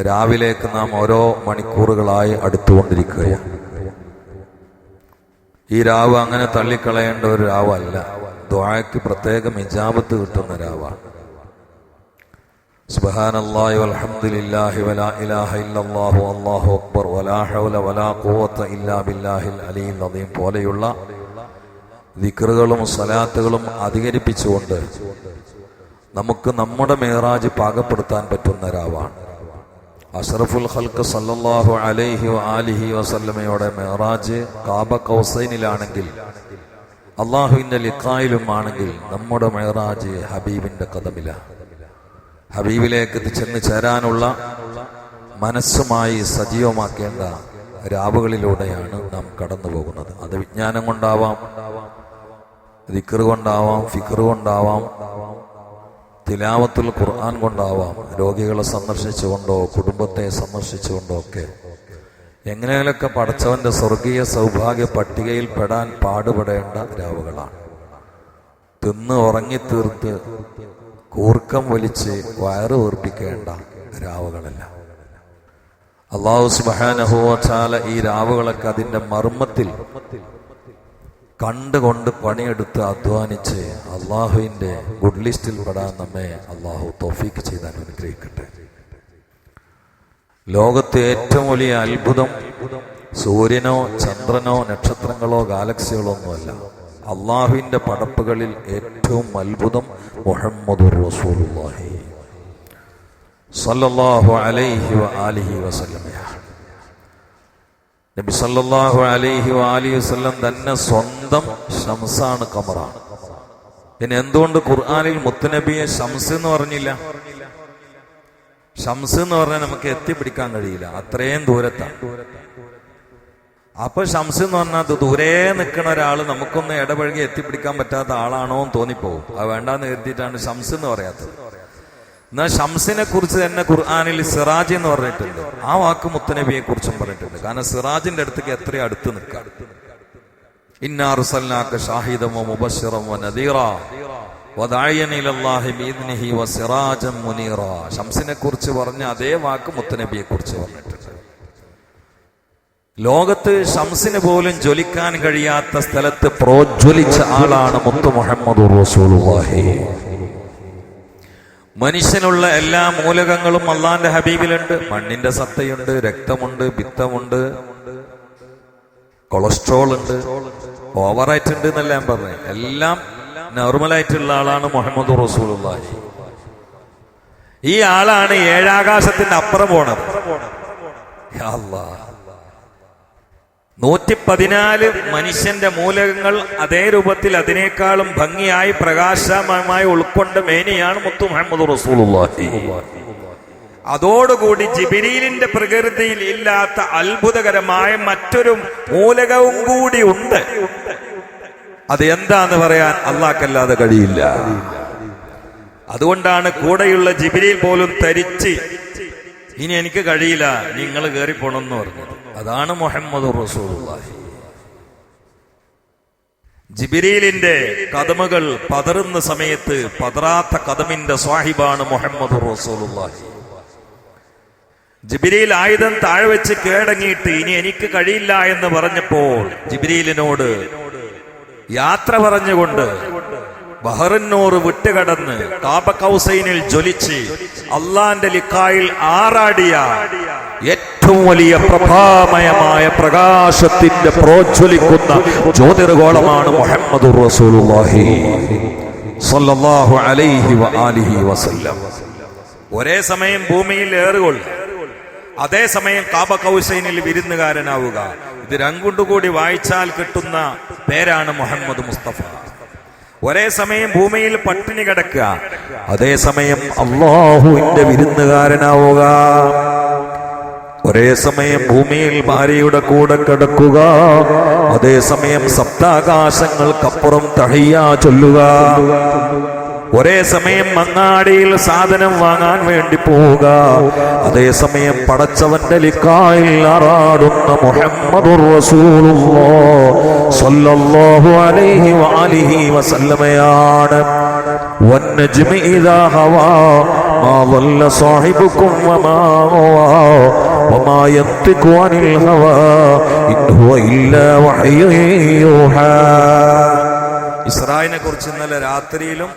രാവിലേക്ക് നാം ഓരോ മണിക്കൂറുകളായി അടുത്തുകൊണ്ടിരിക്കുകയാണ്. ഈ രാവ് അങ്ങനെ തള്ളിക്കളയേണ്ട ഒരു രാവല്ല. ദുആക്ക് പ്രത്യേകം ഇജാബത്ത് കിട്ടുന്ന രാവാണ്. സുബ്ഹാനല്ലാഹി വൽഹംദുലില്ലാഹി വലാ ഇലാഹ ഇല്ലല്ലാഹു അല്ലാഹു അക്ബർ വലാ ഹൗല വലാ ഖുവത ഇല്ലാ ബില്ലാഹിൽ അലിയിൽ അദീം പോലെയുള്ള ദിക്റുകളും സ്വലാത്തുകളും അധികരിപ്പിച്ചുകൊണ്ട് നമുക്ക് നമ്മുടെ മിഅ്റാജ് പാകപ്പെടുത്താൻ പറ്റുന്ന രാവാണ്. അഷ്റഫുൽ ഖൽഖ് സല്ലല്ലാഹു അലൈഹി വആലിഹി വസല്ലമയുടെ മിഅ്റാജ് കാബ കൗസൈനിലാണെങ്കിൽ അല്ലാഹുവിന്റെ ലിഖായിലും ആണെങ്കിൽ നമ്മുടെ മിഅ്റാജ് ഹബീബിന്റെ ഖദമിലാണ്. ഹബീബിലേക്ക് ചെന്ന് ചേരാനുള്ള മനസ്സുമായി സജീവമാക്കേണ്ട രാവുകളിലൂടെയാണ് നാം കടന്നു പോകുന്നത്. അത് വിജ്ഞാനം കൊണ്ടാവാം, ദിക്ർ കൊണ്ടാവാം, ഫിക്ർ കൊണ്ടാവാം, തിലാവത്തുൽ ഖുർആൻ കൊണ്ടാവാം, രോഗികളെ സന്ദർശിച്ചുകൊണ്ടോ കുടുംബത്തെ സന്ദർശിച്ചുകൊണ്ടോ ഒക്കെ എങ്ങനെയൊക്കെ പടച്ചവന്റെ സ്വർഗീയ സൗഭാഗ്യ പട്ടികയിൽ പെടാൻ പാടുപെടേണ്ട രാവുകളാണ്. തിന്ന് ഉറങ്ങിത്തീർത്ത് കൂർക്കം വലിച്ച് വയറ് വീർപ്പിക്കേണ്ട രാവുകളല്ല. അല്ലാഹു സുബ്ഹാനഹു വ തആല ഈ രാവുകളൊക്കെ അതിന്റെ മർമ്മത്തിൽ കണ്ടുകൊണ്ട് പണിയെടുത്ത് അധ്വാനിച്ച് അള്ളാഹുവിന്റെ ഗുഡ് ലിസ്റ്റിൽ പെടാൻ നമ്മെ അള്ളാഹു തൗഫീഖ് ചെയ്താൽ അനുഗ്രഹിക്കട്ടെ. ലോകത്തെ ഏറ്റവും വലിയ അത്ഭുതം സൂര്യനോ ചന്ദ്രനോ നക്ഷത്രങ്ങളോ ഗാലക്സികളോ ഒന്നുമല്ല. അള്ളാഹുവിന്റെ പടപ്പുകളിൽ ഏറ്റവും അത്ഭുതം മുഹമ്മദുർ റസൂലുള്ളാഹി സ്വല്ലല്ലാഹു അലൈഹി വആലിഹി വസല്ലമയാണ്. നബി സല്ലല്ലാഹു അലൈഹി വആലിഹി വസല്ലം തന്നെ സ്വന്തം ശംസാണ്, ഖമറാണ്. പിന്നെ എന്തുകൊണ്ട് ഖുർആനിൽ മുത്തുനബിയെ ശംസ് എന്ന് പറഞ്ഞില്ല? ശംസ് എന്ന് പറഞ്ഞാൽ നമുക്ക് എത്തിപ്പിടിക്കാൻ കഴിയില്ല, അത്രയും ദൂരത്താണ്. അപ്പൊ ശംസ് എന്ന് പറഞ്ഞാൽ ദൂരെ നിൽക്കുന്ന ഒരാള് നമുക്കൊന്ന് ഇടപഴകി എത്തിപ്പിടിക്കാൻ പറ്റാത്ത ആളാണോ എന്ന് തോന്നിപ്പോവും. അത് വേണ്ടാന്ന് കരുതിയിട്ടാണ് ശംസ് എന്ന് പറയാത്തത്. എന്നാൽ ഷംസിനെ കുറിച്ച് തന്നെ ഖുർആനിൽ സിറാജ് എന്ന് പറഞ്ഞിട്ടുണ്ട്. ആ വാക്ക് മുത്തുനബിയെ കുറിച്ചും പറഞ്ഞിട്ടുണ്ട്. കാരണം സിറാജിന്റെ അടുത്തേക്ക് എത്രയും അടുത്ത് നിൽക്കാം. ഇന്നാ അർസൽനാക ഷാഹിദൻ വമുബശ്ശിറൻ വനദീറാ വദാഇയൻ ഇലല്ലാഹി ബിഇദ്നിഹി വസിറാജൻ മുനീറാ. ഷംസിനെ കുറിച്ച് പറഞ്ഞ അതേ വാക്ക് മുത്തുനബിയെ കുറിച്ച് പറഞ്ഞിട്ടുണ്ട്. ലോകത്ത് ഷംസിന് പോലും ജ്വലിക്കാൻ കഴിയാത്ത സ്ഥലത്ത് പ്രോജ്വലിച്ച ആളാണ് മുത്തു മുഹമ്മദുർ റസൂലുള്ളാഹി. മനുഷ്യനുള്ള എല്ലാ മൂലകങ്ങളും അള്ളാന്റെ ഹബീബിലുണ്ട്. മണ്ണിന്റെ സത്തയുണ്ട്, രക്തമുണ്ട്, പിത്തമുണ്ട്, കൊളസ്ട്രോൾ ഉണ്ട്, ഓവറായിട്ട് ഉണ്ട് എന്നല്ല ഞാൻ പറഞ്ഞത്. എല്ലാം നോർമലായിട്ടുള്ള ആളാണ് മുഹമ്മദ് റസൂലുള്ളാഹി. ഈ ആളാണ് ഏഴാകാശത്തിന്റെ അപ്പുറം പോണത്. 114 മനുഷ്യന്റെ മൂലകങ്ങൾ അതേ രൂപത്തിൽ അതിനേക്കാളും ഭംഗിയായി പ്രകാശമായി ഉൾക്കൊണ്ട മേനിയാണ് മുത്തു മുഹമ്മദ് റസൂലുള്ളാഹി. അതോടുകൂടി ജിബ്രീലിന്റെ പ്രകൃതിയിൽ ഇല്ലാത്ത അത്ഭുതകരമായ മറ്റൊരു മൂലകവും കൂടി ഉണ്ട്. അത് എന്താന്ന് പറയാൻ അല്ലാഹ്ക്കല്ലാതെ കഴിയില്ല. അതുകൊണ്ടാണ് കൂടെയുള്ള ജിബ്രീൽ പോലും തരിച്ച് ഇനി എനിക്ക് കഴിയില്ല, നിങ്ങൾ കയറിപ്പോണമെന്ന് പറഞ്ഞത്. അതാണ് മുഹമ്മദ് റസൂലുള്ളാഹി. ജിബ്രീലിന്റെ കദമുകൾ പതറുന്ന സമയത്ത് പതറാത്ത കദമിന്റെ സ്വാഹിബാണ് മുഹമ്മദ് റസൂലുള്ളാഹി. ജിബ്രീൽ ആയുധം താഴെ വെച്ച് കീഴടങ്ങിയിട്ട് ഇനി എനിക്ക് കഴിയില്ല എന്ന് പറഞ്ഞപ്പോൾ ജിബ്രീലിനോട് യാത്ര പറഞ്ഞുകൊണ്ട് ബഹറിന്നൂർ വിട്ടുകടന്ന് കാബ കൗസൈനിൽ ജ്വലിച്ച് അള്ളാന്റെ ലിഖായിൽ ആറാടിയ ഏറ്റവും വലിയ പ്രഭാമയമായ പ്രകാശത്തിന്റെ പ്രോജ്വലിക്കുന്ന ജ്യോതിർഗോളമാണ് മുഹമ്മദുർ റസൂലുള്ളാഹി സ്വല്ലല്ലാഹു അലൈഹി വആലിഹി വസല്ലം. ഒരേ സമയം ഭൂമിയിൽ ഏറുകൊള്ളുക, അതേസമയം കാബ കൗസൈനിൽ വിരുന്നുകാരനാവുക. ഇത് രണ്ടുകൂടി വായിച്ചാൽ കിട്ടുന്ന പേരാണ് മുഹമ്മദ് മുസ്തഫ. ഒരേ സമയം ഭൂമിയിൽ പട്ടിണി കിടക്കുക, അതേസമയം അല്ലാഹുവിന്റെ വിരുന്നുകാരനാവുക. ഒരേ സമയം ഭൂമിയിൽ ഭാര്യയുടെ കൂടെ കിടക്കുക, അതേസമയം സപ്താകാശങ്ങൾക്കപ്പുറം തഹയ്യാ ചൊല്ലുക. ഒരേ സമയം മങ്ങാടിയിൽ സാധനം വാങ്ങാൻ വേണ്ടി പോവുക, അതേസമയം പടച്ചവന്റെ ലിഖായിൽ ആറാടുന്ന മുഹമ്മദുർ റസൂലുള്ളാഹി സ്വല്ലല്ലാഹു അലൈഹി വആലിഹി വസല്ലമയാണ്. വന്നജ്മി ഇദാ ഹവാ മാ ളല്ല സാഹിബുകും വമാ ഗവാ വമാ യന്തിഖു അനിൽ ഹവാ ഇൻ ഹുവ ഇല്ലാ വഹ്യുൻ യൂഹാ. ഇസ്രായിനെ കുറിച്ച് ഇന്നലെ രാത്രിയിലും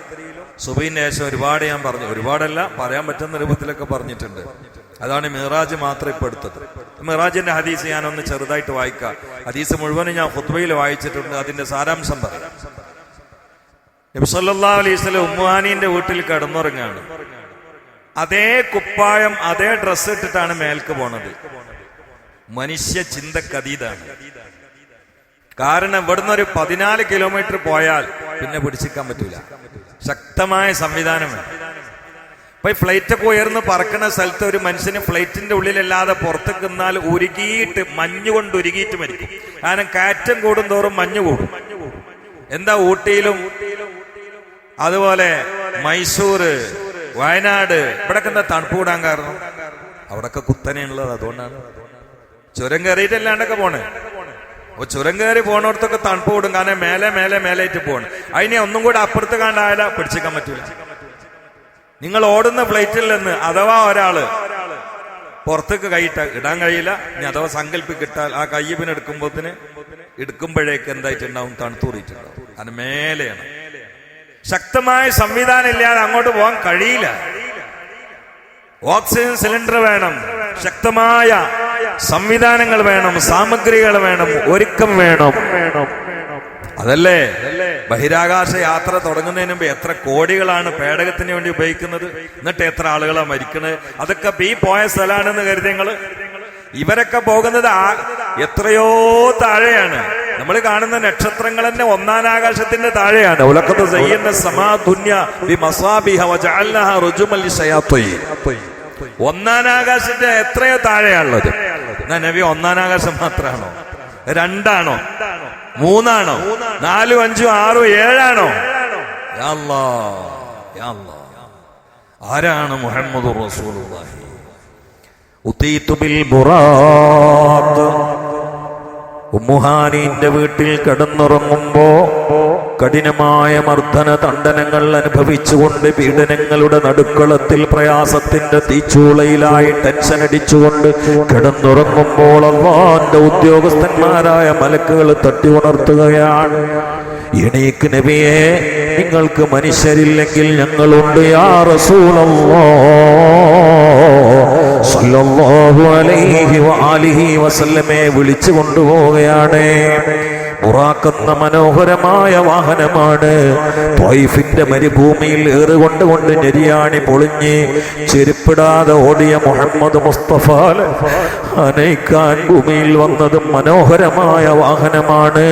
സുബഹിന് ശേഷം ഒരുപാട് ഞാൻ പറഞ്ഞു, ഒരുപാടല്ല പറയാൻ പറ്റുന്ന രൂപത്തിലൊക്കെ പറഞ്ഞിട്ടുണ്ട്. അതാണ് മിറാജ് മാത്രം ഇപ്പൊ എടുത്തത്. മിറാജിന്റെ ഹദീസ് ഞാനൊന്ന് ചെറുതായിട്ട് വായിക്കാം. ഹദീസ് മുഴുവനും ഞാൻ ഖുത്ബയിൽ വായിച്ചിട്ടുണ്ട്. അതിന്റെ സാരാംശം പറയാം. നബി സല്ലല്ലാഹു അലൈഹി വസല്ലം ഉമ്മുഹാനീന്റെ വീട്ടിൽ കിടന്നുറങ്ങാണ്. അതേ കുപ്പായം അതേ ഡ്രസ്സ് ഇട്ടിട്ടാണ് മേൽക്ക് പോണത്. മനുഷ്യ ചിന്തക്കതീതാണ്. കാരണം ഇവിടുന്ന് ഒരു 14 കിലോമീറ്റർ പോയാൽ പിന്നെ പിടിച്ചിക്കാൻ പറ്റൂല. ശക്തമായ സംവിധാനം വേണം. ഇപ്പൊ ഈ ഫ്ലൈറ്റ് ഒക്കെ ഉയർന്ന് പറക്കുന്ന സ്ഥലത്ത് ഒരു മനുഷ്യന് ഫ്ലൈറ്റിന്റെ ഉള്ളിലല്ലാതെ പുറത്തേക്ക് നിന്നാൽ ഉരുകിയിട്ട് മഞ്ഞുകൊണ്ട് ഉരുകിയിട്ട് മരിക്കും. കാരണം കാറ്റം കൂടും തോറും മഞ്ഞ് കൂടും. എന്താ ഊട്ടിയിലും അതുപോലെ മൈസൂര്, വയനാട് ഇവിടൊക്കെ എന്താ തണുപ്പ് കൂടാൻ കാരണം? അവിടൊക്കെ കുത്തനെയുള്ളത്. അതുകൊണ്ടാണ് ചുരം കയറിയിട്ടല്ലാണ്ടൊക്കെ പോണേ. അപ്പൊ ചുരം കയറി പോണോടത്തൊക്കെ തണുപ്പ് കൂടും. കാരണം മേലെ മേലെ മേലേറ്റ് പോകണം. അതിനെ ഒന്നും കൂടെ അപ്പുറത്ത് കണ്ടായാല പിടിച്ചിക്കാൻ പറ്റൂല. നിങ്ങൾ ഓടുന്ന ഫ്ലൈറ്റിൽ നിന്ന് അഥവാ ഒരാള് പുറത്തേക്ക് കൈയിട്ട ഇടാൻ കഴിയില്ല. ഇനി അഥവാ സങ്കല്പിക്കിട്ടാൽ ആ കൈ പിന്നെ എടുക്കുമ്പോഴേക്ക് എന്തായിട്ടുണ്ടാവും? തണുത്തൂറിയിട്ടുണ്ടാവും. അത് മേലെയാണ്. ശക്തമായ സംവിധാനം ഇല്ലാതെ അങ്ങോട്ട് പോകാൻ കഴിയില്ല. ഓക്സിജൻ സിലിണ്ടർ വേണം, ശക്തമായ സംവിധാനങ്ങൾ വേണം, സാമഗ്രികൾ വേണം, ഒരുക്കം വേണം. അതല്ലേ ബഹിരാകാശ യാത്ര തുടങ്ങുന്നതിന് മുമ്പ് എത്ര കോടികളാണ് പേടകത്തിന് വേണ്ടി ഉപയോഗിക്കുന്നത്. എന്നിട്ട് എത്ര ആളുകളാണ് മരിക്കുന്നത്. അതൊക്കെ ഈ പോയ സ്ഥലമാണെന്ന് കരുതി നിങ്ങള്. ഇവരൊക്കെ പോകുന്നത് എത്രയോ താഴെയാണ്. നമ്മൾ കാണുന്ന നക്ഷത്രങ്ങൾ തന്നെ ഒന്നാം ആകാശത്തിന്റെ താഴെയാണ്. ഒന്നാം ആകാശത്തിന്റെ എത്രയോ താഴെയാണുള്ളത്. എന്നാ നബി ഒന്നാം ആകാശം മാത്രമാണോ? 2ആണോ? 3ആണോ? 4, 5, 6, 7ആണോ? യാ അല്ലാഹ്, യാ അല്ലാഹ്. ആരാണ് മുഹമ്മദുർ റസൂലുള്ളാഹി? ഉതീതു ബിൽ ബുറാഖ്. ഉമ്മുഹാനീന്റെ വീട്ടിൽ കിടന്നുറങ്ങുമ്പോ കഠിനമായ മർദ്ദന ദണ്ഡനങ്ങൾ അനുഭവിച്ചുകൊണ്ട് പീഡനങ്ങളുടെ നടുക്കളത്തിൽ പ്രയാസത്തിന്റെ തീച്ചൂളയിലായി ടെൻഷൻ അടിച്ചുകൊണ്ട് കിടന്നുറങ്ങുമ്പോൾ അല്ലാഹുവിന്റെ ഉദ്യോഗസ്ഥന്മാരായ മലക്കുകൾ തട്ടി ഉണർത്തുകയാണ്. എണീക്ക് നബിയേ, നിങ്ങൾക്ക് മനുഷ്യരില്ലെങ്കിൽ ഞങ്ങളുണ്ട് യാ റസൂലല്ലാഹ് സല്ലല്ലാഹു അലൈഹി വആലിഹി വസല്ലമയെ വിളിച്ചു കൊണ്ടുപോവുകയാണ്. ബുറാഖ് എന്ന മനോഹരമായ വാഹനമാണ്. ത്വയ്ഫിന്റെ മരുഭൂമിയിൽ ഏറുകൊണ്ടുകൊണ്ട് നെരിയാണി പൊളിഞ്ഞ് ചെരുപ്പിടാതെ ഓടിയ മുഹമ്മദ് മുസ്തഫ അനയിക്കാൻ ഭൂമിയിൽ വന്നതും മനോഹരമായ വാഹനമാണ്,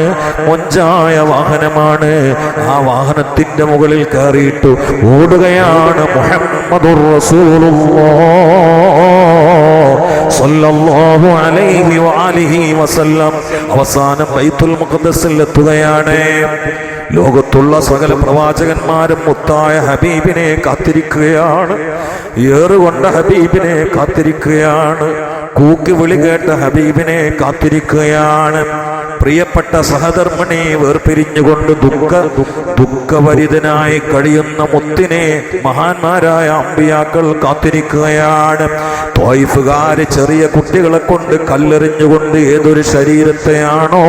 മൊഞ്ചായ വാഹനമാണ്. ആ വാഹനത്തിന്റെ മുകളിൽ കയറിയിട്ട് ഓടുകയാണ് മുഹമ്മദുർ റസൂലുള്ളാഹ് സല്ലല്ലാഹു അലൈഹി വആലിഹി വസല്ലം. അവസാനം ബൈത്തുൽ മുഖദ്ദസിൽ എത്തുകയാണ്. ലോകത്തുള്ള സകല പ്രവാചകന്മാരും മുത്തായ ഹബീബിനെ കാത്തിരിക്കുകയാണ്. ഏറുകൊണ്ട ഹബീബിനെ കാത്തിരിക്കുകയാണ്. കൂക്കി വിളി കേട്ട ഹബീബിനെ കാത്തിരിക്കുകയാണ്. പ്രിയപ്പെട്ട സഹധർമ്മിണി വേർപിരിഞ്ഞുകൊണ്ട് ദുഃഖഭരിതനായി കഴിയുന്ന മുത്തിനെ മഹാന്മാരായ അമ്പിയാക്കൾ കാത്തിരിക്കുകയാണ്. ത്വയ്ഫുകാര് ചെറിയ കുട്ടികളെ കൊണ്ട് കല്ലെറിഞ്ഞുകൊണ്ട് ഏതൊരു ശരീരത്തെയാണോ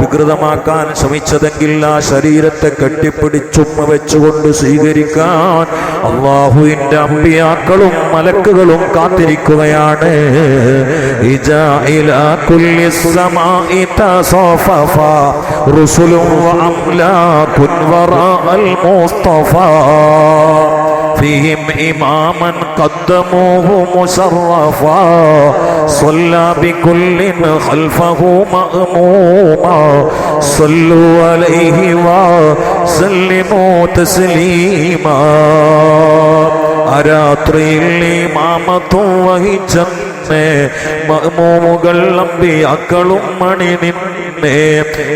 വികൃതമാക്കാൻ ശ്രമിച്ചതെങ്കിൽ ആ ശരീരത്തെ കെട്ടിപ്പിടിച്ചുമ്മ വെച്ചുകൊണ്ട് സ്വീകരിക്കാൻ അല്ലാഹുവിന്റെ അമ്പിയാക്കളും മലക്കുകളും കാത്തിരിക്കുകയാണ്. صففا رسل وأملاك وراء المصطفى فيهم إماما قدموه مشرفا صلى بكل خلفه مأموما صلوا عليه وسلموا تسليما അരാത്രിയിൽ ഇമാമത്തും വഹിച്ചെന്നേ മഅ്മൂമുകൾ അമ്പിയാക്കളും മണി നിന്നേ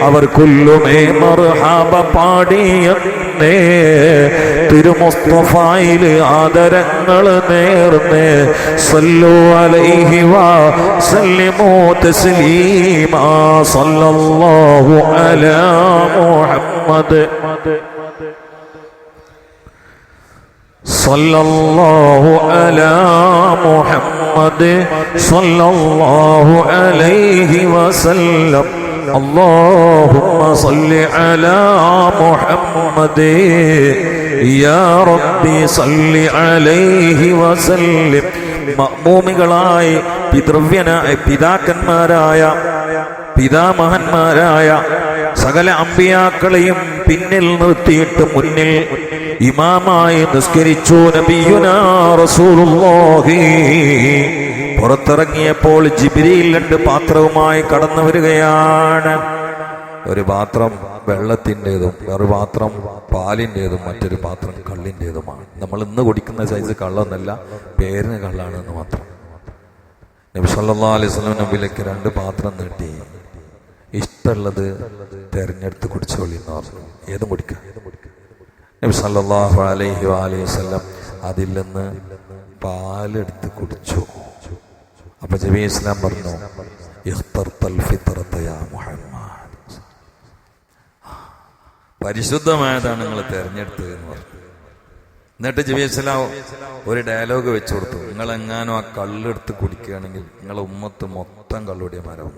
അവർ കുല്ലുമേ മർഹബ പാടിയെന്നേ തിരുമുസ്തഫയിൽ ആദരങ്ങൾ നേർന്നേ സല്ലു അലൈഹി വസല്ലിമു തസ്ലീമാ സല്ലല്ലാഹു അലാ മുഹമ്മദ്. സല്ലല്ലാഹു അലാ മുഹമ്മദ് സല്ലല്ലാഹു അലൈഹി വസല്ലം اللهم صل على محمد يا ربي صل عليه وسلم മഅ്മൂമികളായി പിതാമഹന്മാരായ സകല അമ്പിയാക്കളെയും പിന്നിൽ നിർത്തിയിട്ട് മുന്നിൽ ഇമാമായി നിസ്കരിച്ചു നബിയുനാ റസൂലുള്ളാഹി. പുറത്തിറങ്ങിയപ്പോൾ ജിബ്രീൽ 2 പാത്രവുമായി കടന്നു വരികയാണ്. ഒരു പാത്രം വെള്ളത്തിൻ്റെതും ഒരു പാത്രം പാലിൻ്റെതും മറ്റൊരു പാത്രം കള്ളിൻ്റെതുമാണ്. നമ്മൾ ഇന്ന് കുടിക്കുന്ന സൈസ് കള്ളൊന്നല്ല, പേരിന് കള്ളാണെന്ന് മാത്രം. നബി സല്ലല്ലാഹു അലൈഹി വസല്ലം നബിയിലേക്ക് 2 പാത്രം നീട്ടി, ഇഷ്ടമുള്ളത് തെരഞ്ഞെടുത്ത് കുടിച്ചോളി എന്ന് പറഞ്ഞു. ഏതും കുടിക്കുക. നബി സല്ലല്ലാഹു അലൈഹി വസല്ലം അതിൽ നിന്ന് പാലെടുത്ത് കുടിച്ചു. അപ്പൊ നബി ഇസ്ലാം പറഞ്ഞു, ഇഖ്തർതൽ ഫിത്രത യാ മുഹമ്മദ്, പരിശുദ്ധമായതാണ് നിങ്ങൾ തെരഞ്ഞെടുത്തത് എന്ന് പറഞ്ഞു. എന്നിട്ട് നബി ഇസ്ലാം ഒരു ഡയലോഗ് വെച്ചു കൊടുത്തു, നിങ്ങൾ എങ്ങാനും ആ കള്ളെടുത്ത് കുടിക്കുകയാണെങ്കിൽ നിങ്ങളെ ഉമ്മത്ത് മൊത്തം കള്ളുടിയന്മാരാവും.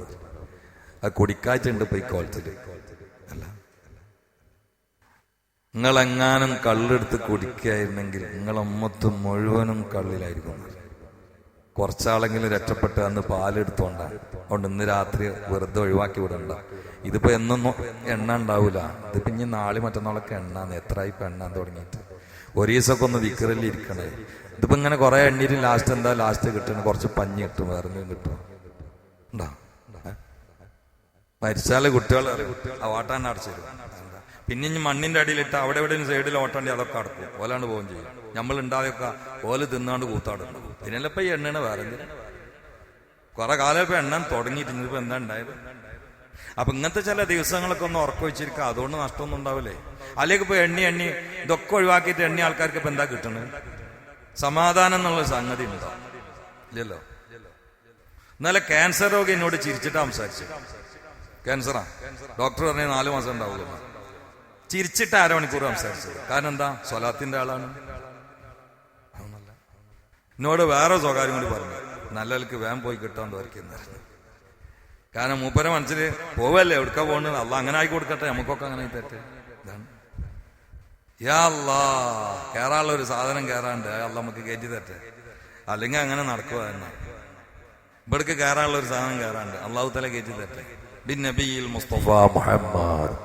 അത് കുടിക്കാറ്റുണ്ട് പോയി കോളത്തിൽ അല്ല, നിങ്ങളെങ്ങാനും കള്ളെടുത്ത് കുടിക്കുകയായിരുന്നെങ്കിൽ നിങ്ങളെ ഉമ്മത്ത് മുഴുവനും കള്ളിലായിരിക്കും. കുറച്ചാളെങ്കിലും രക്ഷപ്പെട്ട് അന്ന് പാലെടുത്തോണ്ടാണ്. അതുകൊണ്ട് ഇന്ന് രാത്രി വെറുതെ ഒഴിവാക്കി വിടണ്ട. ഇതിപ്പോ എന്നൊന്നും എണ്ണ ഉണ്ടാവൂല. ഇതിപ്പോ ഇനി നാളെ മറ്റന്നാളൊക്കെ എണ്ണാന്ന്. എത്രയായി ഇപ്പൊ എണ്ണാൻ തുടങ്ങിയിട്ട്? ഒരു ദിവസമൊക്കെ ഒന്ന് വിക്കറല്ലേ ഇരിക്കണേ. ഇതിപ്പോ ഇങ്ങനെ കുറെ എണ്ണീട്ട് ലാസ്റ്റ് കിട്ടണ കുറച്ച് പഞ്ഞി കിട്ടും, വേറെ കിട്ടും. ഉണ്ടാ മരിച്ചാല് കുട്ടികൾ വാട്ടാൻ അടച്ചു തരും. പിന്നെ ഇനി മണ്ണിന്റെ അടിയിലിട്ട് അവിടെ എവിടെ സൈഡിൽ ഓട്ടാണ്ടി അതൊക്കെ അടക്കും. ഓലാണ്ട് പോവുകയും ചെയ്യും. നമ്മൾ ഉണ്ടായൊക്കെ ഓല് തിന്നാണ്ട് കൂത്താടുന്നു. പിന്നെല്ലപ്പോ ഈ എണ്ണ വേറെ കുറെ കാലം ഇപ്പൊ എണ്ണ തുടങ്ങിയിട്ട് ഇപ്പൊ എന്താ ഉണ്ടായത്? അപ്പൊ ഇങ്ങനത്തെ ചില ദിവസങ്ങളൊക്കെ ഒന്ന് ഉറക്കം വെച്ചിരിക്കുക. അതുകൊണ്ട് നഷ്ടമൊന്നും ഉണ്ടാവില്ലേ? അല്ലെങ്കിൽ ഇപ്പൊ എണ്ണി ഇതൊക്കെ ഒഴിവാക്കിയിട്ട് എണ്ണി ആൾക്കാർക്ക് ഇപ്പൊ എന്താ കിട്ടണത്? സമാധാനം എന്നുള്ള സംഗതി ഉണ്ടോ? ഇല്ലല്ലോ. ഇന്നലെ ക്യാൻസർ രോഗി എന്നോട് ചിരിച്ചിട്ടാ സംസാരിച്ചു. ക്യാൻസറാ, ഡോക്ടർ പറഞ്ഞ 4 മാസം ഉണ്ടാവുള്ളൂ. ചിരിച്ചിട്ട് 1/2 മണിക്കൂർ സംസാരിച്ചത്. കാരണം എന്താ? സ്വലാത്തിന്റെ ആളാണ്. എന്നോട് വേറെ സ്വകാര്യം കൂടി പറഞ്ഞു, നല്ലവർക്ക് വേഗം പോയി കിട്ടാൻ തോന്നിക്കുന്നു. കാരണം മൂപ്പരെ മനസ്സിൽ പോവല്ലേ, എവിടുക്ക പോകുന്നത്? അല്ല അങ്ങനെ ആയി കൊടുക്കട്ടെ, നമുക്കൊക്കെ അങ്ങനെ തെറ്റ്. ഇതാണ് യാ അല്ലാ, കേറാനുള്ള ഒരു സാധനം കേറാണ്ട് അല്ല നമുക്ക് കയറ്റി തെറ്റ്. അല്ലെങ്കിൽ അങ്ങനെ നടക്കുക തന്നെ. ഇവിടേക്ക് കയറാനുള്ള ഒരു സാധനം കയറാണ്ട് അള്ളാഹു തല കയറ്റി തെറ്റ്. ബിൻ നബിയിൽ മുസ്തഫ മുഹമ്മദ്.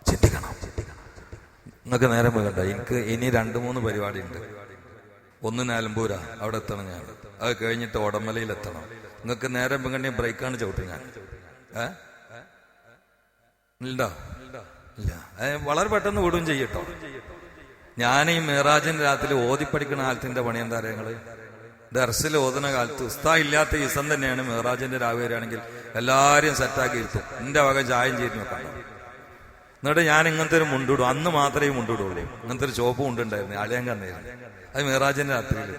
ചിന്തിക്കണം. നിങ്ങൾക്ക് നേരം പോകണ്ട. എനിക്ക് ഇനി 2-3 പരിപാടി ഉണ്ട്. ഒന്ന് നിലമ്പൂര, അവിടെ എത്തണം ഞാൻ. അത് കഴിഞ്ഞിട്ട് ഉടമലയിൽ എത്തണം. നിങ്ങൾക്ക് നേരം പോകണ്ടേ ബ്രേക്കാണ് ചവിട്ടും ഞാൻ. ഇല്ല, വളരെ പെട്ടെന്ന് വിടുകയും ചെയ്യട്ടോ. ഞാൻ ഈ മിറാജിന്റെ രാത്രി ഓതിപ്പടിക്കുന്ന കാലത്തിന്റെ പണി എന്താ അറിയങ്ങള്? ദർസിൽ ഓതുന്ന കാലത്ത് ഉസ്താ ഇല്ലാത്ത ഈസം തന്നെയാണ് മിറാജിന്റെ രാവിലെ വരികയാണെങ്കിൽ എല്ലാരെയും സെറ്റാക്കി ഇരുത്തും. എന്റെ വക ചായം ചെയ്ത് നോക്കാം. എന്നിട്ട് ഞാൻ ഇങ്ങനത്തെ ഒരു മുണ്ടിടും. അന്ന് മാത്രമേ മുണ്ടിടുള്ളൂ. ഇങ്ങനത്തെ ഒരു ചോപ്പ് മുണ്ടുണ്ടായിരുന്നു, അളിയങ്കന്നായിരുന്നു. അത് മിറാജിന്റെ രാത്രിയിൽ.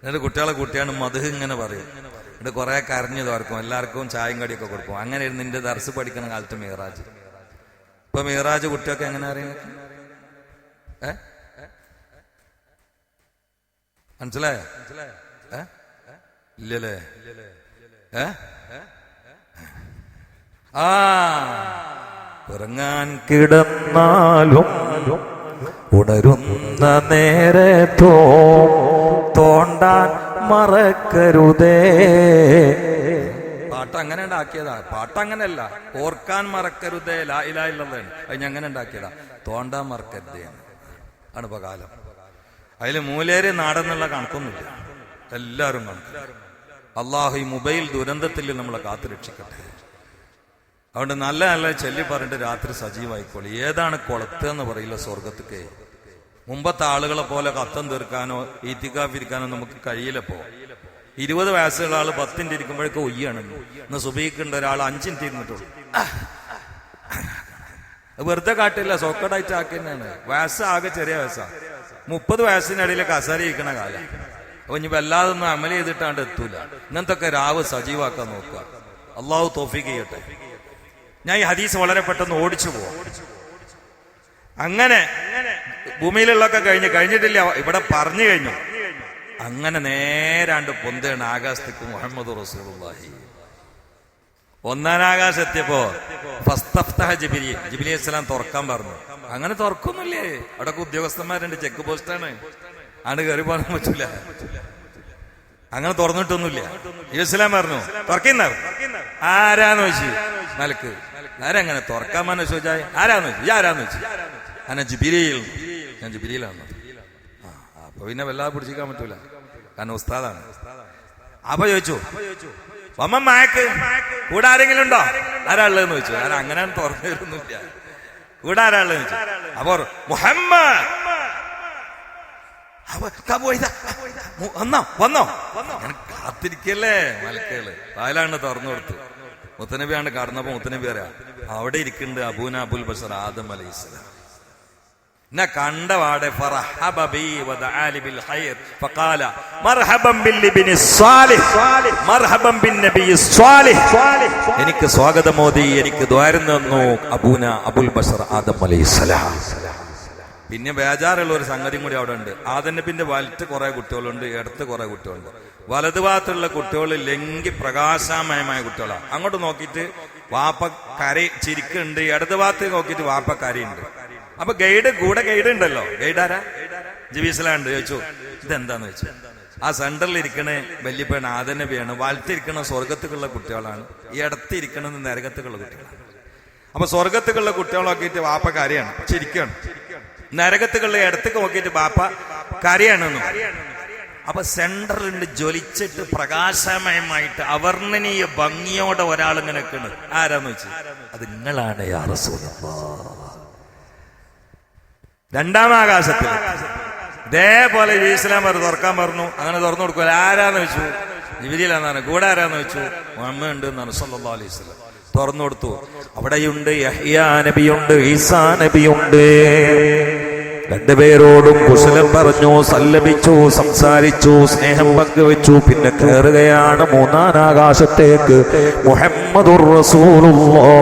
എന്നിട്ട് കുട്ടികളെ കുട്ടിയാണ് മധു ഇങ്ങനെ പറയും. എന്നിട്ട് കുറെ കരഞ്ഞു തോർക്കും, എല്ലാവർക്കും ചായം കടിയൊക്കെ കൊടുക്കും. അങ്ങനെ നിന്റെ ദർസ് പഠിക്കുന്ന കാലത്ത് മിറാജ്. ഇപ്പൊ മിറാജ് കുട്ടിയൊക്കെ എങ്ങനെ അറിയാം? മനസ്സിലായോ? ഇല്ലല്ലേ? ഉറങ്ങാൻ കിടന്നാലും ഉണരുന്ന നേരത്തോ തോണ്ടാൻ മറക്കരുതേ. പാട്ട് അങ്ങനെ ഉണ്ടാക്കിയതാ. പാട്ട് അങ്ങനെയല്ല, ഓർക്കാൻ മറക്കരുതേ ലാ ഇലാഹ ഇല്ലല്ലാഹ്. അത് ഞാൻ അങ്ങനെ ഉണ്ടാക്കിയതാ. തോണ്ടാൻ മറക്കരുതേ ആണ് ഇപ്പൊ കാലം. അതിൽ മൂലേര് നാടെന്നുള്ള കണക്കൊന്നുമില്ല, എല്ലാവരും കണക്ക്. അള്ളാഹു ഈ മൊബൈൽ ദുരന്തത്തിൽ നമ്മളെ കാത്തു രക്ഷിക്കട്ടെ. അതുകൊണ്ട് നല്ല നല്ല ചൊല്ലി പറഞ്ഞിട്ട് രാത്രി സജീവായിക്കോളി. ഏതാണ് കൊളത്ത് എന്ന് പറയില്ല സ്വർഗത്തേക്ക്. മുമ്പത്തെ ആളുകളെ പോലെ കത്തം തീർക്കാനോ ഈത്തിക്കാഫിരിക്കാനോ നമുക്ക് കഴിയില്ലപ്പോ. 20 വയസ്സുള്ള ആള് 10 മിനിറ്റ് ഇരിക്കുമ്പോഴേക്കും ഒയ്യാണ്. ഇന്ന് സുബഹിക്കുണ്ട് ഒരാൾ 5 മിനിറ്റ് ഇരുന്നിട്ടുള്ളൂ. വെറുതെ കാട്ടില്ല, സോക്കഡായിട്ട് ആക്കി തന്നെയാണ്. വയസ്സ് ആകെ ചെറിയ വയസ്സാ. 30 വയസ്സിനിടയിൽ കസേര ഇരിക്കണ കാലം. അപ്പൊ ഇനി വല്ലാതെ ഒന്നും അമല് ചെയ്തിട്ടാണ്ട് എത്തൂല. ഇങ്ങനത്തെ ഒക്കെ രാവ് സജീവാക്കാൻ നോക്കുക. അള്ളാഹു തൗഫീഖ് ചെയ്യട്ടെ. ഞാൻ ഈ ഹദീസ് വളരെ പെട്ടെന്ന് ഓടിച്ചു പോവാം. അങ്ങനെ ഭൂമിയിലുള്ളൊക്കെ കഴിഞ്ഞിട്ടില്ല, ഇവിടെ പറഞ്ഞു കഴിഞ്ഞു. അങ്ങനെ നേരാണ്ട് പൊന്തയാണ് ആകാശത്തേക്ക് മുഹമ്മദ് റസൂലുള്ളാഹി. ഒന്നാം ആകാശം എത്തിയപ്പോ ഫസ്തഫ്തഹ ജിബ്രീൽ അലൈഹിസ്സലാം തുറക്കാൻ പറഞ്ഞു. അങ്ങനെ തുറക്കൊന്നുമില്ലേ, അവിടെയൊക്കെ ഉദ്യോഗസ്ഥന്മാരുണ്ട്, ചെക്ക് പോസ്റ്റാണ്, ആണ് കയറി പോകാൻ പറ്റൂല. അങ്ങനെ തുറന്നിട്ടൊന്നുമില്ല. ഇസ്ലാം പറഞ്ഞു തുറക്കുന്ന ആരാന്ന് വെച്ചു മലക്ക്. ആരങ്ങനെ തുറക്കാമെന്ന് ചോദിച്ചാൽ ആരാന്ന് വെച്ചു, ആരാന്ന് വെച്ചു അന ജിബ്രീൽ, ഞാൻ ജിബ്രീലാണ്. അപ്പൊ പിന്നെ വല്ലാതെ പിടിച്ചിരിക്കാൻ പറ്റൂല, കാരണം ഉസ്താദാണ്. അപ്പൊ ചോദിച്ചു വമ്മ മാക്ക് കൂടെ ആരെങ്കിലും ഉണ്ടോ, ആരാളുള്ളതെന്ന് ചോദിച്ചു. അങ്ങനെ തുറന്നു തരുന്നില്ല, കൂടെ ആരാളുള്ളതെന്ന് ചോദിച്ചു. അപ്പൊ മുഹമ്മദ് വന്നോ വന്നോ കാത്തിരിക്കല്ലേ മലക്കുകള്. പാലാണ് തുറന്നു കൊടുത്തു. മുത്തനബിയാണ് കടന്നപ്പോ മുത്തനബി അറിയാം അവിടെ ഇരിക്കുന്നുണ്ട് അബൂന അബുൽ ബഷർ ആദം അലൈഹിസ്സലാം. എന്നെ കണ്ടവാടെ എനിക്ക് സ്വാഗതമോദി, എനിക്ക് ദ്വാരം തന്നു അബൂന അബുൽ ബഷർ ആദം അലൈഹിസ്സലാം. പിന്നെ ബേജാറുള്ള ഒരു സംഗതി കൂടി അവിടെ ഉണ്ട്. ആദം നബിന്റെ വലത്ത് കുറെ കുട്ടികളുണ്ട്, ഇടത്ത് കുറെ കുട്ടികളുണ്ട്. വലതുഭാഗത്തുള്ള കുട്ടികൾ ലംഘി പ്രകാശമയമായ കുട്ടികളാണ്. അങ്ങോട്ട് നോക്കിയിട്ട് വാപ്പ കര ചിരിക്കുന്നുണ്ട്, ഇടത് ഭാഗത്ത് നോക്കിയിട്ട് വാപ്പ കരയുണ്ട്. അപ്പൊ കൂടെ ഗൈഡ് ഉണ്ടല്ലോ, ഗൈഡ് ആരാ? ജിബീസ്ലാണ്ട്. ചോദിച്ചു ഇതെന്താന്ന് വെച്ചു. ആ സെന്ററിൽ ഇരിക്കണ വല്യപ്പയാണ് ആദം നബിയാണ്, വലത്തിരിക്കണ സ്വർഗത്തുക്കുള്ള കുട്ടികളാണ്, ഇടത്തിരിക്കണത് നരകത്തുക്കുള്ള കുട്ടികളാണ്. അപ്പൊ സ്വർഗത്തുക്കുള്ള കുട്ടികളൊക്കെയിട്ട് വാപ്പ കരയാണ്, ചിരിക്കാണ്. നരകത്തുക്കുള്ള ഇടത്തേക്ക് നോക്കിയിട്ട് ബാപ്പ കരയാണെന്നു. അപ്പൊ സെന്ററിലുണ്ട് ജ്വലിച്ചിട്ട് പ്രകാശമയമായിട്ട് അവർണ്ണനീയ ഭംഗിയോടെ ഒരാളിങ്ങനെ നിൽക്കുന്നത്. ആരാന്ന് വെച്ച് അത് നിങ്ങളാണ് യാ റസൂലല്ലാഹ്. രണ്ടാം ആകാശത്തിൽ ഇതേപോലെ ഇസ്ലാം തുറക്കാൻ പറഞ്ഞു. അങ്ങനെ തുറന്നു കൊടുക്കുക. ആരാന്ന് വെച്ചു ജിബ്രീലാന്നാണ്. കൂടെ ആരാന്ന് വെച്ചു മുഹമ്മദ് ഉണ്ട് എന്നാണ് സല്ലല്ലാഹു അലൈഹി വസല്ലം. തുറന്നു കൊടുത്തു. അവിടെയുണ്ട് യഹ്യാ നബിയുണ്ട്, ഈസാ നബിയുണ്ട്. രണ്ടുപേരോടും കുശലം പറഞ്ഞു, സല്ലപിച്ചു, സംസാരിച്ചു, സ്നേഹം പങ്കുവെച്ചു. പിന്നെ കയറുകയാണ് മൂന്നാം ആകാശത്തേക്ക്. മുഹമ്മദുർ റസൂലുള്ളാഹ്.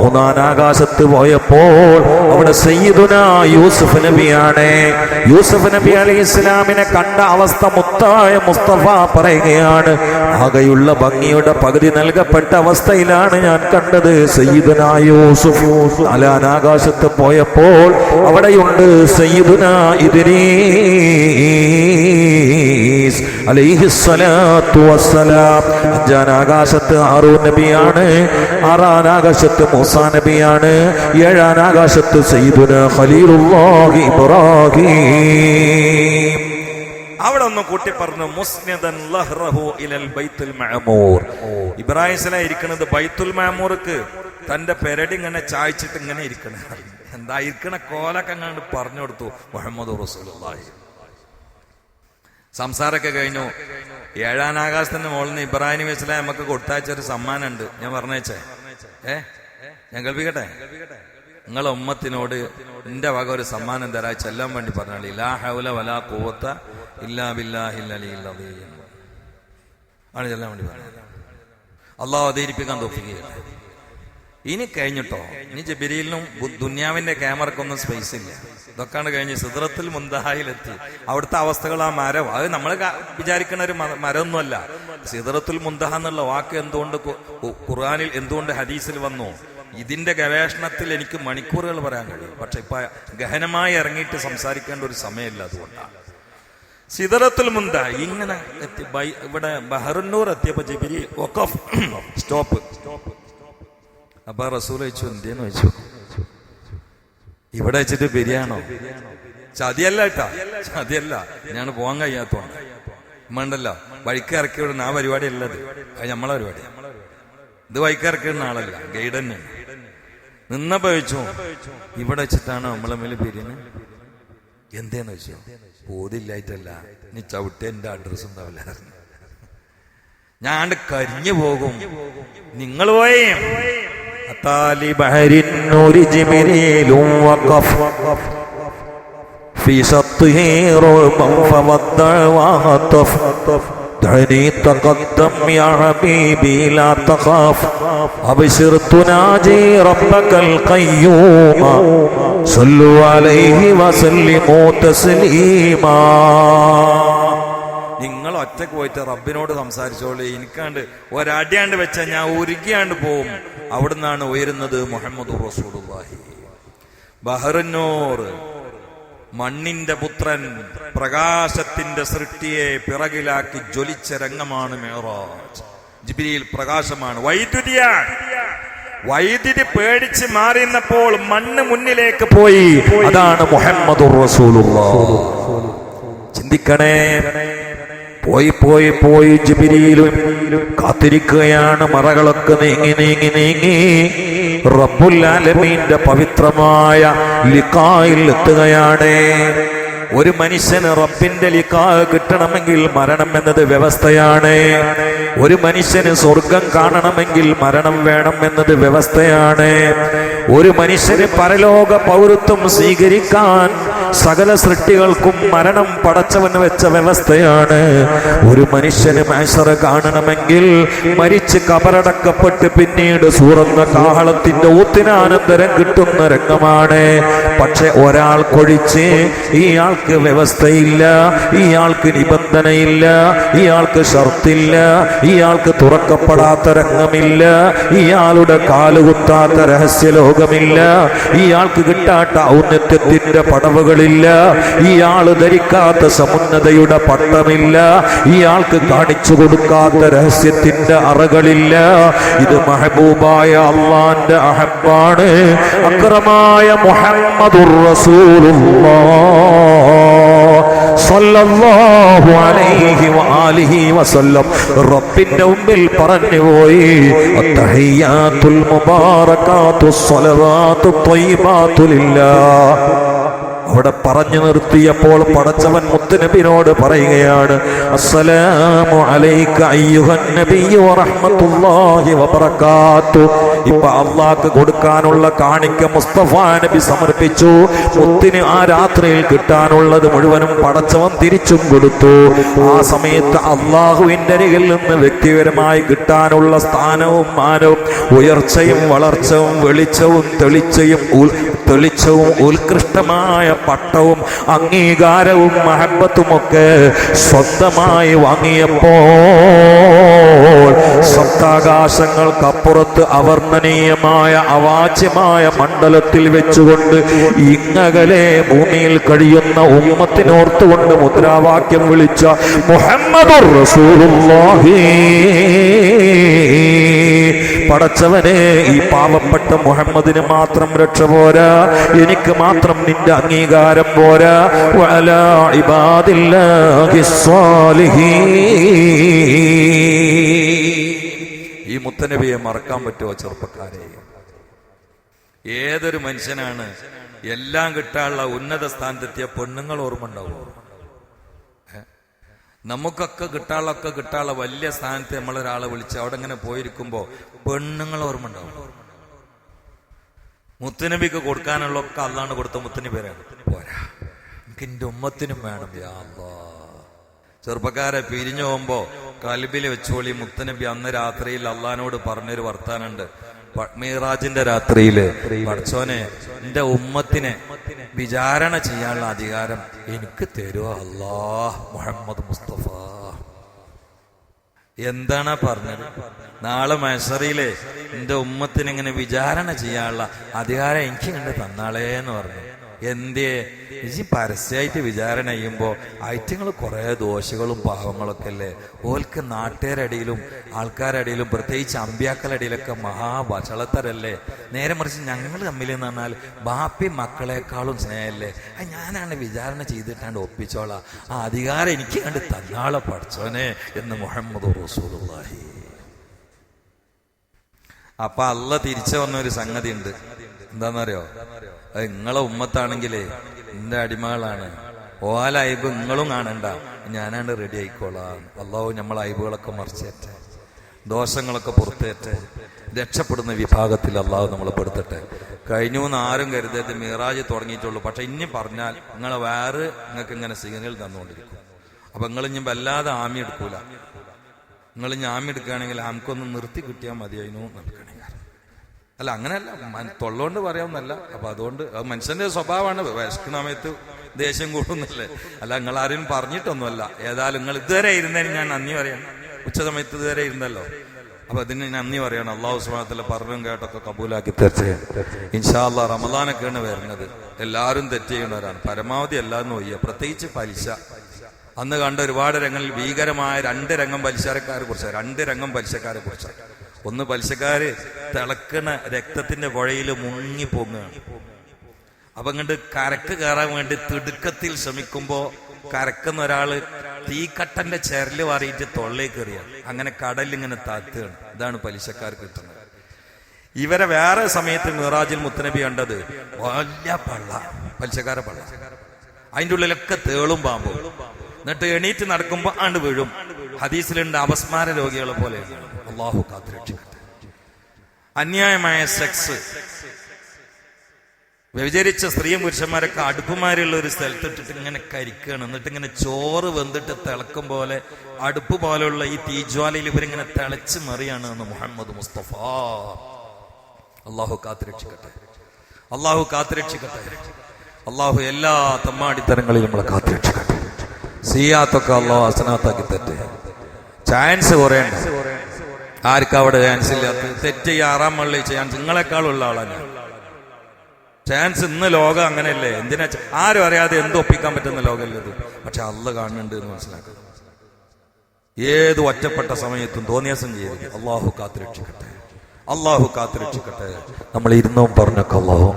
മൂന്നാം ആകാശത്ത് പോയപ്പോൾ അവിടെ സയ്യിദുനാ യൂസുഫ് നബിയാണ്. യൂസുഫ് നബി അലൈഹി ഇസ്ലാമിനെ കണ്ട അവസ്ഥ മുത്തായ മുസ്തഫ പറയുകയാണ്, ആകെയുള്ള ഭംഗിയുടെ പകുതി നൽകപ്പെട്ട അവസ്ഥയിലാണ് ഞാൻ കണ്ടത് സയ്യിദുനാ യൂസുഫ്. നാലാം ആകാശത്ത് പോയപ്പോൾ അവിടെയുണ്ട് സയ്യിദുനാ ഇദ്രീസ് അലൈഹിസ്സലാത്തു വസ്സലാം. അഞ്ചാം ആകാശത്ത് ഹാറൂൻ നബിയാണ്. ആറാം ആകാശത്ത് മൂസാ നബിയാണ്. ഏഴാം ആകാശത്ത് സയ്യിദുനാ ഖലീലുല്ലാഹി ഇബ്രാഹിം. അവിടെ ഒന്ന് കൂട്ടി പറഞ്ഞു മുസ്നിദൻ ലഹ്റഹു ഇലൽ ബൈത്തുൽ മഅമൂർ. ഇബ്രാഹിം സ്വലാം ഇരിക്കുന്നത് ബൈത്തുൽ മഅമൂർക്ക് തന്റെ പെരടി ഇങ്ങനെ ചായച്ചിട്ട് ഇങ്ങനെ ഇരിക്കണ. എന്താ ഇരിക്കണ കോലൊക്കെ അങ്ങാണ്ട് പറഞ്ഞു കൊടുത്തു മുഹമ്മദ് റസൂലുള്ളാഹി. സംസാരമൊക്കെ കഴിഞ്ഞു. ഏഴാം ആകാശത്തിന്റെ മുകളിൽ നിന്ന് ഇബ്രാഹിം നബി സ്വലാം നമുക്ക് കൊടുത്തയച്ചൊരു സമ്മാനമുണ്ട്, ഞാൻ പറഞ്ഞേച്ചേ. ഞാൻ കേൾപ്പിക്കട്ടെ. നിങ്ങളെ ഉമ്മത്തിനോട് എന്റെ വക ഒരു സമ്മാനം തരാ ചെല്ലാൻ വേണ്ടി പറഞ്ഞാൽ ലാ ഹൗല വലാ ഖുവത ഇല്ലാ ബില്ലാഹിൽ അലിയിൽ അദീം ആണ് ചെല്ലാൻ വേണ്ടി പറഞ്ഞത്. അള്ളാഹു അവതരിപ്പിക്കാൻ തോപ്പിക്കുകയില്ല. ഇനി കഴിഞ്ഞിട്ടോ, ഇനി ജിബ്രീലിനും ദുന്യാവിന്റെ ക്യാമറക്കൊന്നും സ്പേസ് ഇല്ല. ഇതൊക്കെയാണ് കഴിഞ്ഞ് സിദ്റത്തുൽ മുന്തഹയിലെത്തി. അവിടുത്തെ അവസ്ഥകൾ ആ മരം, അത് നമ്മൾ വിചാരിക്കുന്ന ഒരു മരമൊന്നുമല്ല. സിദ്റത്തുൽ മുന്തഹ എന്നുള്ള വാക്ക് എന്തുകൊണ്ട് ഖുർആനിൽ, എന്തുകൊണ്ട് ഹദീസിൽ വന്നു? ഇതിന്റെ ഗവേഷണത്തിൽ എനിക്ക് മണിക്കൂറുകൾ പറയാൻ കഴിയും. പക്ഷെ ഇപ്പൊ ഗഹനമായി ഇറങ്ങിയിട്ട് സംസാരിക്കേണ്ട ഒരു സമയമില്ല. അതുകൊണ്ടാണ് സിദ്റത്തുൽ മുന്തഹ ഇങ്ങനെ എത്തി. ഇവിടെ ബഹറുന്നൂർ എത്തിയപ്പോ ജിബ്രീൽ വഖഫ്, സ്റ്റോപ്പ്. അപ്പൊ റസൂൽ വെച്ചു എന്തേന്ന് വെച്ചു, ഇവിടെ വെച്ചിട്ട് ബിരിയാണോ? ചതിയല്ല കേട്ടാ, ചതിയല്ല. ഞാൻ പോകാൻ കഴിയാത്തോണ്ട് ഉമ്മണ്ടല്ലോ വഴിക്ക് ഇറക്കി വിടുന്ന ആ പരിപാടി അല്ലത്, അത് നമ്മളെ പരിപാടി. ഇത് വഴിക്ക് ഇറക്കി വിടുന്ന ആളല്ല, ഗൈഡ് തന്നെ. നിന്നപ്പോ വെച്ചു ഇവിടെ വെച്ചിട്ടാണ് നമ്മളെ മേലെ ബിരിയാണി. എന്തേന്ന് വെച്ചു, പോതില്ലായിട്ടല്ല, നീ ചവിട്ടി എന്റെ അഡ്രസ് ഉണ്ടാവില്ല, ഞാൻ കരിഞ്ഞു പോകും. നിങ്ങൾ പോയേ أتى بحر النور جبريل وقف في شطه رعبا فودع وهتف دعني تقدم يا حبيبي لا تخاف أبشر تناجي ربك القيوم സല്ലു അലൈഹി വസല്ലിമു തസ്ലീമാ. നിങ്ങൾ ഒറ്റക്ക് പോയിട്ട് റബ്ബിനോട് സംസാരിച്ചോളൂ. എനിക്കാണ്ട് ഒരടിയാണ്ട് വെച്ചാൽ ഞാൻ ഉരുകിയാണ്ട് പോവും. അവിടുന്നാണ് ഉയരുന്നത് മുഹമ്മദ് റസൂലുള്ളാഹി. ബഹറുന്നൂർ, മണ്ണിന്റെ പുത്രൻ, പ്രകാശത്തിന്റെ സൃഷ്ടിയെ പിറകിലാക്കി ജ്വലിച്ച രംഗമാണ് മിഅ്റാജ്. ജിബ്രീൽ പ്രകാശമാണ്, വൈദ്യുതിയാണ്. വൈദ്യുതി പേടിച്ച് മാറിയപ്പോൾ മണ്ണ് മുന്നിലേക്ക് പോയി. അതാണ് മുഹമ്മദ് റസൂലുള്ളാഹ്. ചിന്തിക്കണേ. പോയി പോയി പോയി ജിബ്രീലും കാത്തിരിക്കുകയാണ്. മറകളൊക്കെ നീങ്ങി നീങ്ങി നീങ്ങി റബ്ബുൽ ആലമീന്റെ പവിത്രമായ ലിഖായിൽ എത്തുകയാണ്. ഒരു മനുഷ്യന് റബ്ബിന്റെ ലിഖാ കിട്ടണമെങ്കിൽ മരണം എന്നത് വ്യവസ്ഥയാണ്. ഒരു മനുഷ്യന് സ്വർഗം കാണണമെങ്കിൽ മരണം വേണം എന്നത് വ്യവസ്ഥയാണ്. ഒരു മനുഷ്യന് പരലോക പൗരത്വം സ്വീകരിക്കാൻ സകല സൃഷ്ടികൾക്കും മരണം പടച്ചവന് വെച്ച വ്യവസ്ഥയാണ്. ഒരു മനുഷ്യന് മഹ്ശറ കാണണമെങ്കിൽ മരിച്ച് കബറടക്കപ്പെട്ട് പിന്നീട് സൂറന്ന കാഹളത്തിന്റെ ഊത്തിനാനന്തരം കിട്ടുന്ന രംഗമാണ്. പക്ഷെ ഒരാൾക്കൊഴിച്ച് ഇയാൾക്ക് വ്യവസ്ഥയില്ല, ഇയാൾക്ക് നിബന്ധനയില്ല, ഇയാൾക്ക് ഷർത്തില്ല, ഇയാൾക്ക് തുറക്കപ്പെടാത്ത രംഗമില്ല, ഇയാളുടെ കാലുകുത്താത്ത രഹസ്യലോകമില്ല, ഇയാൾക്ക് കിട്ടാത്ത ഔന്നത്യത്തിന്റെ പടവുകളില്ല, ഇയാള് ധരിക്കാത്ത സമുന്നതയുടെ പട്ടമില്ല, ഇയാൾക്ക് കാണിച്ചു കൊടുക്കാത്ത രഹസ്യത്തിന്റെ അറകളില്ല. ഇത് മെഹബൂബായ അള്ളാന്റെ അഹബ്ബാണ്, അക്രമായ മുഹമ്മദുർ റസൂലുള്ളാഹ് സല്ലല്ലാഹു അലൈഹി വആലിഹി വസല്ലം. റബ്ബിന്റെ മുമ്പിൽ പറഞ്ഞുപോയി, അത്തഹിയാത്തുൽ മുബാറകാത്തുസ് സ്വലവാത്തുത് ത്വയ്യിബാതു ലില്ലാഹ്. അവിടെ പറഞ്ഞു നിർത്തിയപ്പോൾ പടച്ചവൻ മുത്തുനബിയോട് പറയുകയാണ്, അസ്സലാമു അലൈക അയ്യുഹൻ നബിയ്യു വറഹ്മത്തുള്ളാഹി വബറകാതുഹു. ഇപ്പൊ അള്ളാഹ്ക്ക് കൊടുക്കാനുള്ള കാണിക്ക മുസ്തഫ നബി സമർപ്പിച്ചു. മുത്തിന് ആ രാത്രിയിൽ കിട്ടാനുള്ളത് മുഴുവനും പടച്ചവൻ തിരിച്ചും കൊടുത്തു. ആ സമയത്ത് അള്ളാഹുവിന്റെ അരികിൽ നിന്ന് വ്യക്തിപരമായി കിട്ടാനുള്ള സ്ഥാനവും മാനവും ഉയർച്ചയും വളർച്ചയും വെളിച്ചവും തെളിച്ചവും ഉത്കൃഷ്ടമായ പട്ടവും അംഗീകാരവും മഹബത്തുമൊക്കെ സ്വന്തമായി വാങ്ങിയപ്പോൾ സപ്താകാശങ്ങൾക്കപ്പുറത്ത് അവർണ്ണനീയമായ അവാച്യമായ മണ്ഡലത്തിൽ വെച്ചുകൊണ്ട് ഇങ്ങകലെ ഭൂമിയിൽ കഴിയുന്ന ഉമ്മത്തിനോർത്തുകൊണ്ട് മുദ്രാവാക്യം വിളിച്ച മുഹമ്മദുർ റസൂലുള്ളാഹി. പടച്ചവനെ, ഈ പാവപ്പെട്ട മുഹമ്മദിന് മാത്രം രക്ഷ പോരാ, എനിക്ക് മാത്രം നിന്റെ അംഗീകാരം പോരാ. വഅലാ ഇബാദില്ലാഹിസ് സ്വാലിഹീൻ. ഈ മുത്തനബിയെ മറക്കാൻ പറ്റുമോ ചെറുപ്പക്കാരെ? ഏതൊരു മനുഷ്യനാണ് എല്ലാം കിട്ടാനുള്ള ഉന്നത സ്ഥാനത്തെത്തിയ പെണ്ണുങ്ങൾ ഓർമ്മ ഉണ്ടാവും. നമുക്കൊക്കെ കിട്ടാനുള്ള വലിയ സ്ഥാനത്ത് നമ്മളൊരാളെ വിളിച്ച് അവിടെ ഇങ്ങനെ പോയിരിക്കുമ്പോ പെണ്ണുങ്ങൾ ഓർമ്മ ഉണ്ടാവും. മുത്തുനബിക്ക് കൊടുക്കാനുള്ള ഒക്കെ അള്ളാണ് കൊടുത്ത മുത്തുനബിയാണ്. പോരാ, എനിക്ക് എന്റെ ഉമ്മത്തിനും വേണം. യാ അല്ലാഹ്. ചെറുപ്പക്കാരെ പിരിഞ്ഞു പോകുമ്പോ കൽബിൽ വെച്ചോളി, മുത്തുനബി അന്ന് രാത്രിയിൽ അള്ളഹാനോട് പറഞ്ഞൊരു വർത്താനുണ്ട്. മിഅ്റാജിന്റെ രാത്രിയില്, പടച്ചോനെ, എന്റെ ഉമ്മത്തിനെ വിചാരണ ചെയ്യാനുള്ള അധികാരം എനിക്ക് തരുക അല്ലാഹ്. മുഹമ്മദ് മുസ്തഫ എന്താണ് പറഞ്ഞത്? നാളെ മഹ്ശറിയിലെ എന്റെ ഉമ്മത്തിനെ ഇങ്ങനെ വിചാരണ ചെയ്യാനുള്ള അധികാരം എനിക്ക് കണ്ട് തന്നാളേന്ന് പറഞ്ഞു. എന്തേ? ഈ പരസ്യമായിട്ട് വിചാരണ ചെയ്യുമ്പോ ഐറ്റങ്ങൾ കുറെ ദോഷങ്ങളും പാവങ്ങളൊക്കെ അല്ലേ. ഓൽക്ക് നാട്ടുകാരടിയിലും ആൾക്കാരടിയിലും പ്രത്യേകിച്ച് അമ്പ്യാക്കളടിയിലൊക്കെ മഹാഭക്ഷളത്തരല്ലേ. നേരെ മറിച്ച് ഞങ്ങൾ തമ്മിൽ എന്ന് പറഞ്ഞാൽ ബാപ്പി മക്കളെക്കാളും സ്നേഹമല്ലേ. ഞാനാണ് വിചാരണ ചെയ്തിട്ടാണ്ട് ഒപ്പിച്ചോളാം. ആ അധികാരം എനിക്ക് കണ്ട് തന്നാളെ പഠിച്ചോനെ എന്ന് മുഹമ്മദ് റസൂലുള്ളാഹി. അപ്പൊ അള്ള തിരിച്ചു വന്നൊരു സംഗതി ഉണ്ട്. എന്താന്നറിയോ? അത് നിങ്ങളെ ഉമ്മത്താണെങ്കിലേ എന്റെ അടിമകളാണ്. ഓല അയബ് നിങ്ങളും കാണണ്ട, ഞാനാണ്ട് റെഡി ആയിക്കോളാം. അള്ളാഹു നമ്മളെ അയബുകളൊക്കെ മറിച്ചേറ്റെ, ദോഷങ്ങളൊക്കെ പുറത്തേറ്റെ, രക്ഷപ്പെടുന്ന വിഭാഗത്തിൽ അള്ളാഹു നമ്മളെ പെടുത്തട്ടെ. കഴിഞ്ഞു എന്ന് ആരും കരുതരുത്. മിറാജ് തുടങ്ങിയിട്ടുള്ളൂ. പക്ഷെ ഇനി പറഞ്ഞാൽ നിങ്ങളെ വേറെ നിങ്ങൾക്ക് ഇങ്ങനെ സിഗ്നൽ തന്നുകൊണ്ടിരിക്കും. അപ്പൊ നിങ്ങൾ ഇനി വല്ലാതെ ആമി എടുക്കൂല. നിങ്ങൾ ഇനി ആമി എടുക്കുകയാണെങ്കിൽ ആമക്കൊന്ന് നിർത്തി കിട്ടിയാൽ മതിയായിരുന്നു നടക്കണേ. അല്ല അങ്ങനെയല്ല, തൊള്ളോണ്ട് പറയാവുന്നല്ല. അപ്പൊ അതുകൊണ്ട് മനുഷ്യന്റെ സ്വഭാവമാണ്. വിശക്കുന്ന സമയത്ത് ദേഷ്യം കൂടുന്നല്ലേ, അല്ല നിങ്ങൾ ആരും പറഞ്ഞിട്ടൊന്നുമല്ല. ഏതായാലും നിങ്ങൾ ഇതുവരെ ഇരുന്നതിന് ഞാൻ നന്ദി പറയണം. ഉച്ച സമയത്ത് ഇതുവരെ ഇരുന്നല്ലോ, അപ്പൊ അതിന് നന്ദി പറയണം. അള്ളാഹു സുബ്ഹാനഹു വ തആല പറഞ്ഞും കേട്ടൊക്കെ കബൂലാക്കി തരട്ടെ. ഇൻഷാ അല്ലാഹ് റമദാനൊക്കെയാണ് വരുന്നത്. എല്ലാവരും തെറ്റ് ചെയ്യുന്നവരാണ്. പരമാവധി എല്ലാവരും ഒയ്യ, പ്രത്യേകിച്ച് പലിശ. അന്ന് കണ്ട ഒരുപാട് രംഗങ്ങളിൽ ഭീകരമായ 2 രംഗം പലിശക്കാരെ കുറിച്ചാണ്. 2 രംഗം പലിശക്കാരെ കുറിച്ചാണ്. ഒന്ന്, പലിശക്കാര് തിളക്കണ രക്തത്തിന്റെ പുഴയിൽ മുങ്ങി പൊങ്ങുകയാണ്. അപ്പൊ ഇങ്ങോട്ട് കരക്ക് കയറാൻ വേണ്ടി തിടുക്കത്തിൽ ശ്രമിക്കുമ്പോ കരക്കുന്ന ഒരാള് തീക്കട്ടന്റെ ചെരല് മാറിയിട്ട് തൊള്ളേക്ക് എറിയാണ്. അങ്ങനെ കടലിങ്ങനെ താത്തുകയാണ്. ഇതാണ് പലിശക്കാർ കിട്ടുന്നത്. ഇവരെ വേറെ സമയത്ത് മിറാജിൽ മുത്തനബി കണ്ടത് വലിയ പള്ള, പലിശക്കാരെ പള്ള. അതിൻ്റെ ഉള്ളിലൊക്കെ തേളും പാമ്പും. എന്നിട്ട് എണീറ്റ് നടക്കുമ്പോ ആണ്ട് വീഴും. ഹദീസിലുണ്ട് അപസ്മാര രോഗികളെ പോലെ. അള്ളാഹു കാത്തുരക്ഷിക്കട്ടെ. അന്യായമായ സെക്സ്, വ്യഭിചരിച്ച സ്ത്രീയും പുരുഷന്മാരൊക്കെ അടുപ്പുമാരുള്ള ഒരു സ്ഥലത്തിട്ടിട്ട് ഇങ്ങനെ കരിക്കുകയാണ്. എന്നിട്ട് ഇങ്ങനെ ചോറ് വെന്തിട്ട് തിളക്കും പോലെ അടുപ്പ് പോലെയുള്ള ഈ തീജ്വാലയിൽ ഇവരിങ്ങനെ തിളച്ച് മറിയാണ് എന്ന് മുഹമ്മദ് മുസ്തഫ. അള്ളാഹു കാത്തുരക്ഷിക്കട്ടെ, അള്ളാഹു കാത്തുരക്ഷിക്കട്ടെ. അള്ളാഹു എല്ലാ തമ്മാടിത്തരങ്ങളിലും നമ്മളെ കാത്തുരക്ഷിക്കട്ടെ. സിയാത്തൊക്കെ അള്ളാഹു ഹസനാത്താക്കി തെറ്റ്. ചാൻസ് കുറയണ്ട. ആർക്കും അവിടെ ചാൻസ് ഇല്ലാത്ത തെറ്റ് ഈ 6-ാം പള്ളി ചെയ്യാൻ നിങ്ങളെക്കാളുള്ള ആളാണ്. ചാൻസ് ഇന്ന് ലോകം അങ്ങനെയല്ലേ. എന്തിനാ ആരും അറിയാതെ എന്തൊപ്പിക്കാൻ പറ്റുന്ന ലോകമല്ലത്. പക്ഷെ അള്ളാഹ് കാണുന്നുണ്ട് എന്ന് മനസ്സിലാക്കുക. ഏത് ഒറ്റപ്പെട്ട സമയത്തും തോന്നിയാസം ചെയ്യരുത്. അള്ളാഹു കാത്തുരക്ഷിക്കട്ടെ, അള്ളാഹു കാത്തുരക്ഷിക്കട്ടെ. നമ്മൾ ഇരുന്നവും പറഞ്ഞൊക്കെ അള്ളാഹു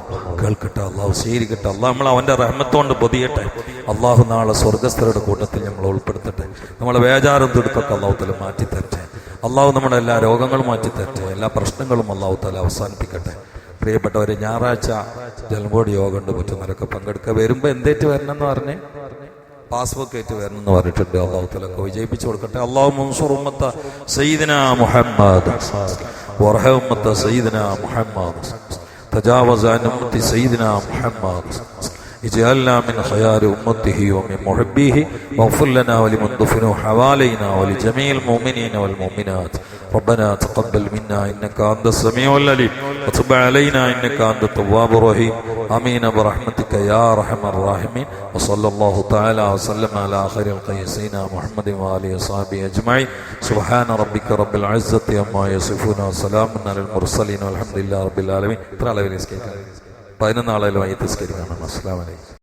കേൾക്കട്ടെ, അള്ളാഹു സ്വീകരിക്കട്ടെ. അള്ളാഹ് നമ്മൾ അവന്റെ റഹ്മത്തോണ്ട് പൊതിയട്ടെ. അള്ളാഹു നാളെ സ്വർഗസ്ഥരുടെ കൂട്ടത്തിൽ നമ്മൾ ഉൾപ്പെടുത്തട്ടെ. നമ്മളെ വേജാറും തുടുക്കൊക്കെ അള്ളാഹു തല മാറ്റി തരട്ടെ. അള്ളാഹു നമ്മുടെ എല്ലാ രോഗങ്ങളും മാറ്റി തരട്ടെ. എല്ലാ പ്രശ്നങ്ങളും അള്ളാഹു തല അവസാനിപ്പിക്കട്ടെ. പ്രിയപ്പെട്ടവരെ, ഞായറാഴ്ച ജലബോർഡ് യോഗം ഉണ്ട്. പറ്റുന്നവരൊക്കെ പങ്കെടുക്കുക. വരുമ്പോ എന്തേറ്റ് വരണം എന്ന് പറഞ്ഞേ, പാസ്ബുക്ക് ആയിട്ട് വരണം എന്ന് പറഞ്ഞിട്ടുണ്ട്. അള്ളാഹു തലൊക്കെ വിജയിപ്പിച്ചു കൊടുക്കട്ടെ. അള്ളാഹു മൻസൂർ ഉമ്മത്ത സയ്യിദനാ മുഹമ്മദ് വറഹ ഉമ്മത്ത സയ്യിദനാ മുഹമ്മദ് തജാവസ് അൻ ഉമ്മത്തി സയ്യിദനാ മുഹമ്മദ് اجعلنا من خيار أمته ومن محبيه واغفر لنا ولمن دفنوا حوالينا ولجميع المؤمنين والمؤمنات. ربنا تقبل منا إنك أنت السميع العليم وتب علينا إنك أنت التواب الرحيم. آمين برحمتك يا أرحم الراحمين. وصلى الله تعالى وسلم على خير الخلق سيدنا محمد وآله وصحبه أجمعين. سبحان ربك رب العزة عما يصفون وسلام على المرسلين والحمد لله رب العالمين. 11 ആളുകളുമായി തസ്കരിക്കണം. അസ്സലാമു അലൈക്കും.